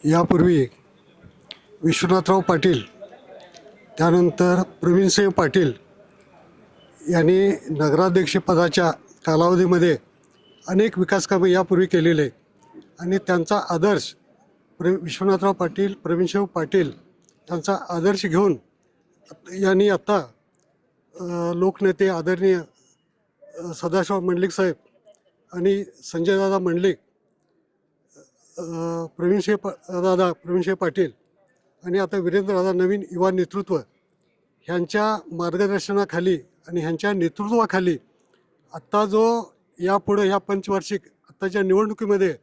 यापूर्वी विश्वनाथराव पाटील, त्यानंतर प्रवीणसिंह पाटील यांनी नगराध्यक्षपदाच्या कालावधीमध्ये अनेक विकासकामे यापूर्वी केलेले आणि त्यांचा आदर्श विश्वनाथराव पाटील, प्रवीणसिंह पाटील यांचा आदर्श घेऊन यांनी आत्ता लोकनेते आदरणीय सदाशिव मंडलिक साहेब आणि संजयदादा मंडलिक, प्रवीणसिंह पाटील आणि आता वीरेंद्रदादा नवीन युवा नेतृत्व ह्यांच्या मार्गदर्शनाखाली आणि ह्यांच्या नेतृत्वाखाली आत्ता जो यापुढं ह्या पंचवार्षिक आत्ताच्या निवडणुकीमध्ये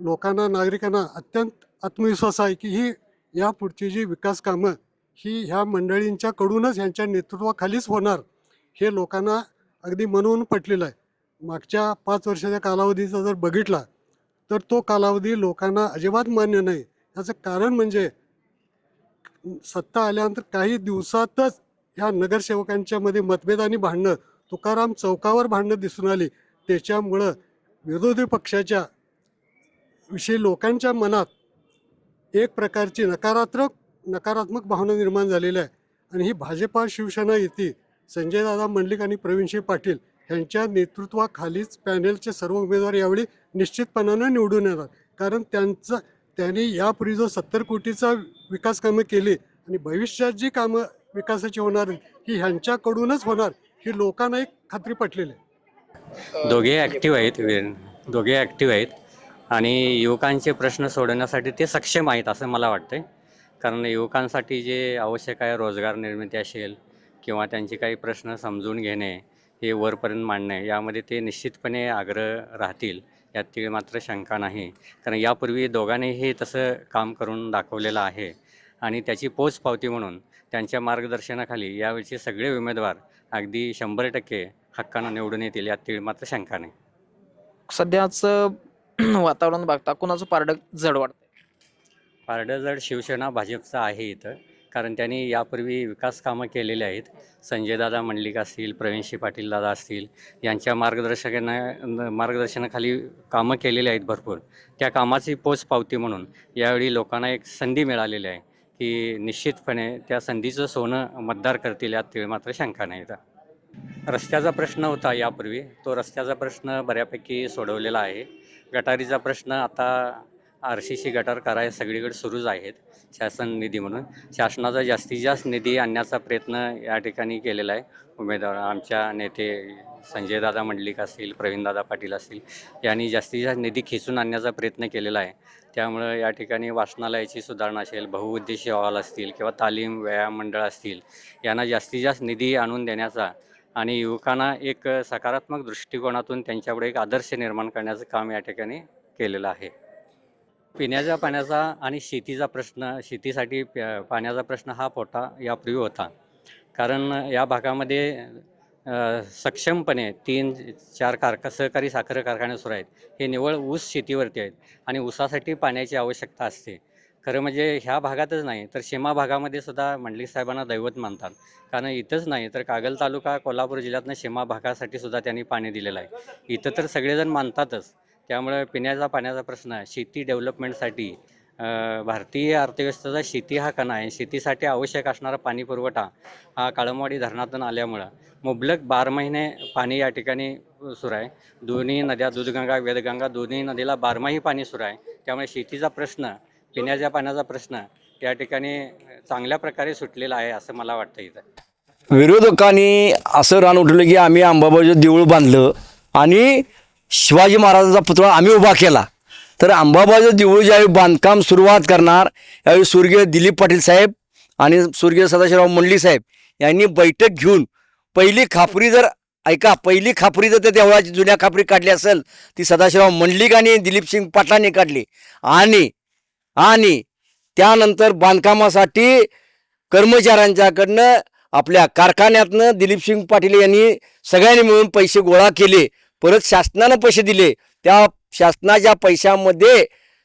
लोकांना, नागरिकांना अत्यंत आत्मविश्वास आहे की ही यापुढची जी विकास कामं ही ह्या मंडळींच्याकडूनच ह्यांच्या नेतृत्वाखालीच होणार, हे लोकांना अगदी मनवून पटलेलं आहे. मागच्या 5 वर्षाच्या कालावधीचा जर बघितला तर तो कालावधी लोकांना अजिबात मान्य नाही. याचं कारण म्हणजे सत्ता आल्यानंतर काही दिवसातच ह्या नगरसेवकांच्यामध्ये मतभेद आणि भांडणं, तुकाराम चौकावर भांडणं दिसून आली. त्याच्यामुळं विरोधी पक्षाच्या विषयी लोकांच्या मनात एक प्रकारची नकारात्मक भावना निर्माण झालेली आहे आणि ही भाजपा शिवसेना युती संजयदादा मंडलिक आणि प्रवीणसिंह पाटील यांच्या नेतृत्वाखालीच पॅनेलचे सर्व उमेदवार यावेळी निश्चितपणानं निवडून येणार. कारण त्यांनी यापूर्वी जो 70 कोटीचा विकास कामं केली आणि भविष्यात जी कामं विकासाची होणार ही ह्यांच्याकडूनच होणार, ही लोकांना एक खात्री पटलेली आहे. दोघे ॲक्टिव्ह आहेत आणि युवकांचे प्रश्न सोडवण्यासाठी ते सक्षम आहेत असं मला वाटतं. कारण युवकांसाठी जे आवश्यक आहे, रोजगार निर्मिती असेल किंवा त्यांचे काही प्रश्न समजून घेणे, हे वरपर्यंत मांडणे, यामध्ये ते निश्चितपणे आग्रह राहतील, यात मात्र शंका नाही. कारण यापूर्वी दोघांनीही तसं काम करून दाखवलेलं आहे आणि त्याची पोचपावती म्हणून त्यांच्या मार्गदर्शनाखाली यावेळचे सगळे उमेदवार अगदी 100% हक्कानं निवडून येतील, यात मात्र शंका नाही. सध्याचं वातावरण बघता कोणाचं पारडं जड वाटतं? पारडं जड शिवसेना भाजपचं आहे इथं. कारण त्यांनी यापूर्वी विकास कामं केलेली आहेत. संजयदादा मंडलिक असतील, प्रवीणसिंह पाटील दादा असतील, यांच्या मार्गदर्शनाखाली कामं केलेली आहेत भरपूर. त्या कामाची पोचपावती म्हणून यावेळी लोकांना एक संधी मिळालेली आहे की निश्चितपणे त्या संधीचं सोनं मतदार करतील, यात मात्र शंका नाही. रस्त्याचा प्रश्न होता यापूर्वी, तो रस्त्याचा प्रश्न बऱ्यापैकी सोडवलेला आहे. गटारीचा प्रश्न आता RCC गटार करायला सगळीकडे सुरूच आहेत शासन निधी म्हणून. शासनाचा जास्तीत जास्त निधी आणण्याचा प्रयत्न या ठिकाणी केलेला आहे. उमेदवार आमच्या नेते संजयदादा मंडलिक असतील, प्रवीणदादा पाटील असतील, यांनी जास्तीत जास्त निधी खिचून आणण्याचा प्रयत्न केलेला आहे. त्यामुळं या ठिकाणी वाचनालयाची सुधारणा असेल, बहुउद्देशीय हॉल असतील किंवा तालीम व्यायाम मंडळ असतील, यांना जास्तीत जास्त निधी आणून देण्याचा आणि युवकांना एक सकारात्मक दृष्टिकोनातून त्यांच्यापुढे एक आदर्श निर्माण करण्याचं काम या ठिकाणी केलेलं आहे. पिण्याच्या पाण्याचा आणि शेतीचा प्रश्न, शेतीसाठी पाण्याचा प्रश्न हा मोठा यापूर्वी होता. कारण या भागामध्ये सक्षमपणे 3-4 सहकारी साखर कारखाने सुरू आहेत. हे निव्वळ ऊस शेतीवरती आहेत आणि ऊसासाठी पाण्याची आवश्यकता असते. खरं म्हणजे ह्या भागातच नाही तर सीमा भागामध्ये सुद्धा मंडलिक साहेबांना दैवत मानतात. कारण इथंच नाही तर कागल तालुका कोल्हापूर जिल्ह्यातनं सीमा भागासाठी सुद्धा त्यांनी पाणी दिलेलं आहे. इथं तर सगळेजण मानतातच. त्यामुळे पिण्याचा पाण्याचा प्रश्न, शेती डेव्हलपमेंटसाठी, भारतीय अर्थव्यवस्थेचा शेती हा कणा आहे. शेतीसाठी आवश्यक असणारा पाणी पुरवठा हा काळमवाडी धरणातून आल्यामुळं मुबलक 12 महिने पाणी या ठिकाणी सुरू आहे. दोन्ही नद्या, दूधगंगा वेदगंगा, दोन्ही नदीला 12माही पाणी सुरू आहे. त्यामुळे शेतीचा प्रश्न, पिण्याच्या पाण्याचा प्रश्न या ठिकाणी चांगल्या प्रकारे सुटलेला आहे असं मला वाटतं. इथं विरोधकांनी असं रान उठवलं की आम्ही अंबाबाईचं देऊळ बांधलं आणि शिवाजी महाराजांचा पुतळा आम्ही उभा केला. तर अंबाबाईचं देऊळ ज्यावेळी बांधकाम सुरुवात करणार यावेळी स्वर्गीय दिलीप पाटील साहेब आणि स्वर्गीय सदाशिवराव मंडलिक साहेब यांनी बैठक घेऊन पहिली खापरी जर त्या देवळाची जुन्या खापरी काढली असेल ती सदाशिवराव मंडलिक आणि दिलीपसिंग पाटलांनी काढली. आणि त्यानंतर बांधकामासाठी कर्मचाऱ्यांच्याकडनं आपल्या कारखान्यातनं दिलीपसिंग पाटील यांनी सगळ्यांनी मिळून पैसे गोळा केले. परत शासनानं पैसे दिले. त्या शासनाच्या पैशामध्ये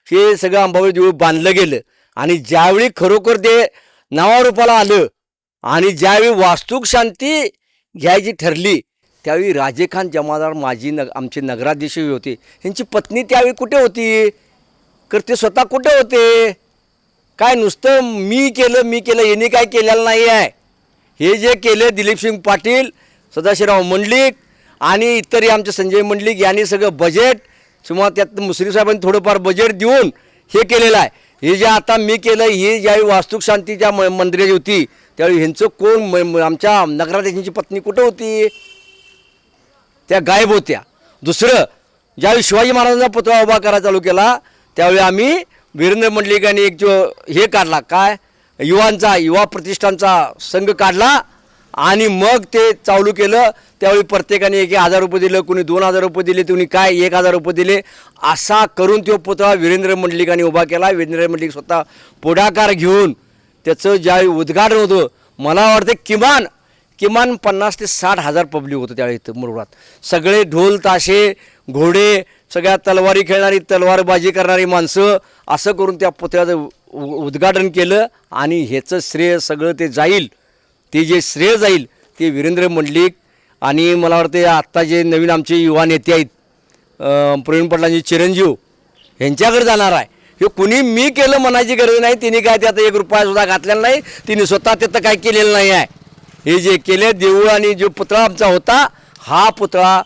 हे सगळं अंबाबाई देऊळ बांधलं गेलं. आणि ज्यावेळी खरोखर ते नावारूपाला आलं आणि ज्यावेळी वास्तुक शांती घ्यायची ठरली त्यावेळी राजेखान जमादार आमचे नगराध्यक्ष होते, यांची पत्नी त्यावेळी कुठे होती? तर ते स्वतः कुठे होते? काय नुसतं मी केलं यांनी काय केलेलं नाही आहे. हे जे केले दिलीप सिंग पाटील, सदाशिवराव मंडलिक आणि इतरही आमचे संजय मंडलिक यांनी सगळं बजेट किंवा त्यात मुश्रीफ साहेबांनी थोडंफार बजेट देऊन हे केलेलं आहे. हे जे आता मी केलं, हे ज्यावेळी वास्तुक शांतीच्या मंदिराची होती त्यावेळी ह्यांचं कोण आमच्या नगराध्यक्षांची पत्नी कुठं होती? त्या गायब होत्या. दुसरं, ज्यावेळी शिवाजी महाराजांचा पुतळा उभा करायला चालू केला त्यावेळी आम्ही वीरेंद्र मंडलिकांनी एक जो हे काढला, काय युवा प्रतिष्ठानचा संघ काढला आणि मग ते चालू केलं. त्यावेळी प्रत्येकाने 1,000 रुपये दिलं, कुणी 2,000 रुपये दिले, कुणी काय 1,000 रुपये दिले. असा करून तो पुतळा वीरेंद्र मंडलिकांनी उभा केला. वीरेंद्र मंडलिक स्वतः पुढाकार घेऊन त्याचं ज्यावेळी उद्घाटन होतं, मला वाटतं किमान 50,000 ते 60,000 पब्लिक होतं त्यावेळी इथं मुरगुडात. सगळे ढोल ताशे घोडे, सगळ्या तलवारी खेळणारी, तलवारबाजी करणारी माणसं, असं करून त्या पुतळ्याचं उद्घाटन केलं. आणि ह्याचं श्रेय सगळं ते जे श्रेय जाईल ते वीरेंद्र मंडलिक आणि मला वाटते आत्ता जे नवीन आमचे युवा नेते आहेत प्रवीण पाटलांचे चिरंजीव ह्यांच्याकडे जाणार आहे. हे कुणी मी केलं म्हणायची गरज नाही. तिने काय त्यात 1 रुपयासुद्धा घातलेला नाही. तिने स्वतः तिथं काय केलेलं नाही आहे. हे जे केले देऊळ आणि जो पुतळा आमचा होता, हा पुतळा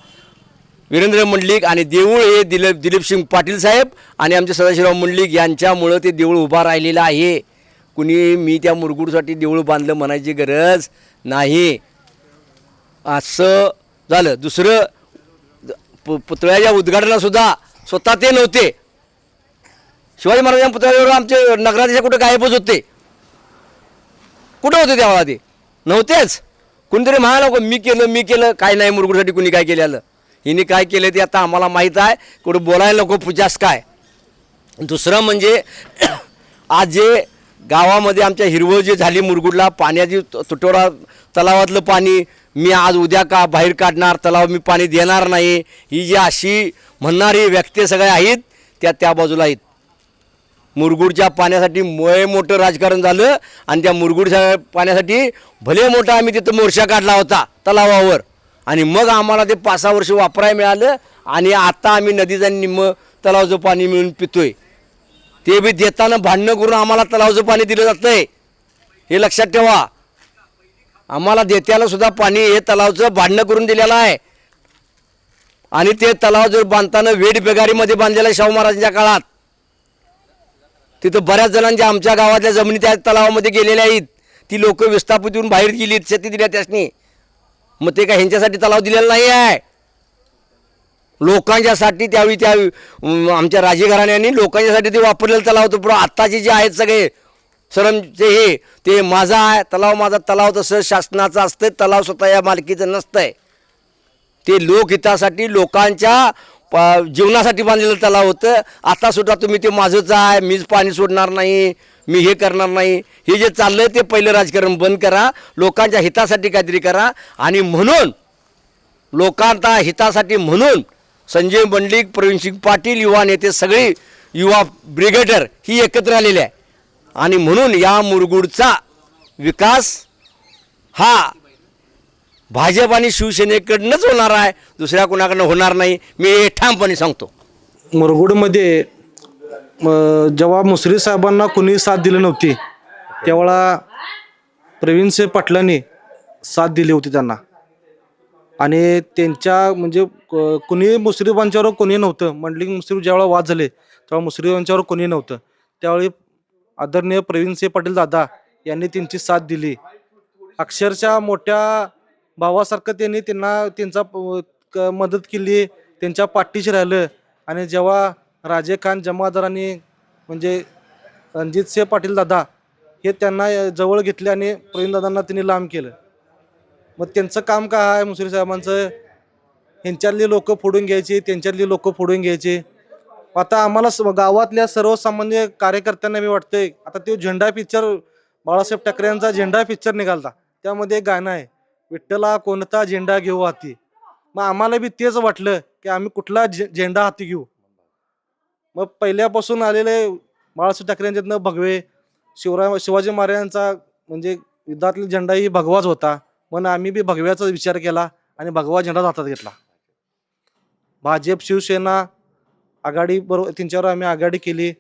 वीरेंद्र मंडलिक आणि देऊळ हे दिलीप सिंग पाटील साहेब आणि आमचे सदाशिवराव मंडलिक यांच्यामुळं ते देऊळ उभा राहिलेलं आहे. कुणी मी त्या मुरगुडसाठी देऊळ बांधलं म्हणायची गरज नाही. असं झालं. दुसरं, पुतळ्याच्या उद्घाटनासुद्धा स्वतः ते नव्हते. शिवाजी महाराजांच्या पुतळ्यावर आमचे नगराध्यक्ष कुठे गायबच होते. कुठं होते त्यावेळेला? ते नव्हतेच. कुणीतरी म्हणाला मी केलं काय नाही, मुरगुडसाठी कुणी काय केलेलं. हिने काय केलं ते आता आम्हाला माहीत आहे. कुठं बोलायला नको पूजास काय. दुसरं म्हणजे आज जे गावामध्ये आमच्या हिरवळ जे झाली मुरगुडला, पाण्याची तुटवडा, तलावातलं पाणी मी आज उद्या का बाहेर काढणार, तलाव मी पाणी देणार नाही, ही जी अशी म्हणणारी व्यक्ती सगळे आहेत त्या बाजूला आहेत. मुरगुडच्या पाण्यासाठी मोठं राजकारण झालं आणि त्या मुरगुडच्या पाण्यासाठी भले मोठा आम्ही तिथं मोर्चा काढला होता तलावावर आणि मग आम्हाला ते 5-6 वर्ष वापरायला मिळालं आणि आता आम्ही नदीचं निम्मं तलावाचं पाणी मिळून पितोय. ते बी देताना भांडणं करून आम्हाला तलावाचं पाणी दिलं जातं आहे, हे लक्षात ठेवा. आम्हाला देत्याला सुद्धा पाणी हे तलावाचं भांडणं करून दिलेलं आहे. आणि ते तलाव जर बांधताना वेड बेगारीमध्ये बांधलेलं आहे शाहू महाराजांच्या काळात. तिथं बऱ्याच जणांच्या आमच्या गावातल्या जमिनी त्या तलावामध्ये गेलेल्या आहेत. ती लोक विस्थापित होऊन बाहेर गेली, शेती दिल्या त्यासनी. मग ते काय ह्यांच्यासाठी तलाव दिलेला नाही आहे, लोकांच्यासाठी. त्यावेळी आमच्या राजे घराण्यांनी लोकांच्यासाठी ते वापरलेलं तलाव होतं. पण आत्ताचे जे आहेत सगळे सरमचे ते माझा आहे तलाव, माझा तलाव, तसं शासनाचं असतं. तलाव स्वतः या मालकीचं नसतंय. ते लोकहितासाठी, लोकांच्या जीवनासाठी बांधलेलं तलाव होतं. आता सुद्धा तुम्ही ते माझंच आहे, मीच पाणी सोडणार नाही, मी हे करणार नाही, हे जे चाललं ते पहिलं राजकारण बंद करा. लोकांच्या हितासाठी काहीतरी करा. आणि म्हणून लोकांच्या हितासाठी म्हणून संजय मंडलिक, प्रवीण सिंग पाटील, युवा नेते, सगळे युवा ब्रिगेडर ही एकत्र आलेले आहे. आणि म्हणून या मुरगुडचा विकास हा भाजप आणि शिवसेनेकडनंच होणार आहे, दुसऱ्या कोणाकडनं होणार नाही, मी हे ठामपणे सांगतो. मुरगुडमध्ये जेव्हा मुश्रीफ साहेबांना कुणी साथ दिली नव्हती त्यावेळा प्रवीणसिंह पाटलांनी साथ दिली होती त्यांना. आणि त्यांच्या म्हणजे कुणी मुश्रीफांच्यावर कोणी नव्हतं. मंडलिक मुश्रीफ ज्यावेळेला वाद झाले तेव्हा मुश्रीफांच्यावर कोणी नव्हतं. त्यावेळी आदरणीय प्रवीणसिंह पाटील दादा यांनी त्यांची साथ दिली. अक्षरशः मोठ्या भावासारखं त्यांनी त्यांचा मदत केली, त्यांच्या पाठीशी राहिलं. आणि जेव्हा राजे खान जमादारांनी म्हणजे रणजितसिंह पाटील दादा हे त्यांना जवळ घेतले आणि प्रवीणदादांना त्यांनी लांब केलं. मग त्यांचं काम काय आहे मुश्रीफ साहेबांचं, ह्यांच्यातली लोक फोडून घ्यायची, त्यांच्यातली लोक फोडून घ्यायची. आता आम्हाला गावातल्या सर्वसामान्य कार्यकर्त्यांना मी वाटतंय, आता तो झेंडा पिक्चर बाळासाहेब ठाकरे यांचा झेंडा पिक्चर निघालता, त्यामध्ये एक गाणं आहे, विठ्ठला कोणता झेंडा घेऊ हाती. मग आम्हाला बी तेच वाटलं की आम्ही कुठला झेंडा हाती घेऊ. मग पहिल्यापासून आलेले बाळासाहेब ठाकरे यांच्यातनं भगवे, शिवाजी महाराजांचा म्हणजे युद्धातला झेंडाही भगवाच होता. म्हणून आम्ही बी भगव्याचा विचार केला आणि भगवा झेंडा हातात घेतला. भाजप शिवसेना आघाडी बरोबर त्यांच्यावर आम्ही आघाडी केली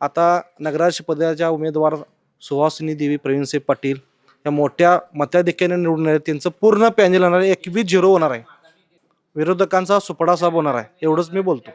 आता नगराध्यक्ष पदाच्या उमेदवार सुहासिनी देवी प्रवीणसिंह पाटील या मोठ्या मताधिक्याने निवडून आले. त्यांचं पूर्ण पॅनल होणार आहे, 21-0 होणार आहे. विरोधकांचा सुपडा साफ होणार आहे, एवढंच मी बोलतो.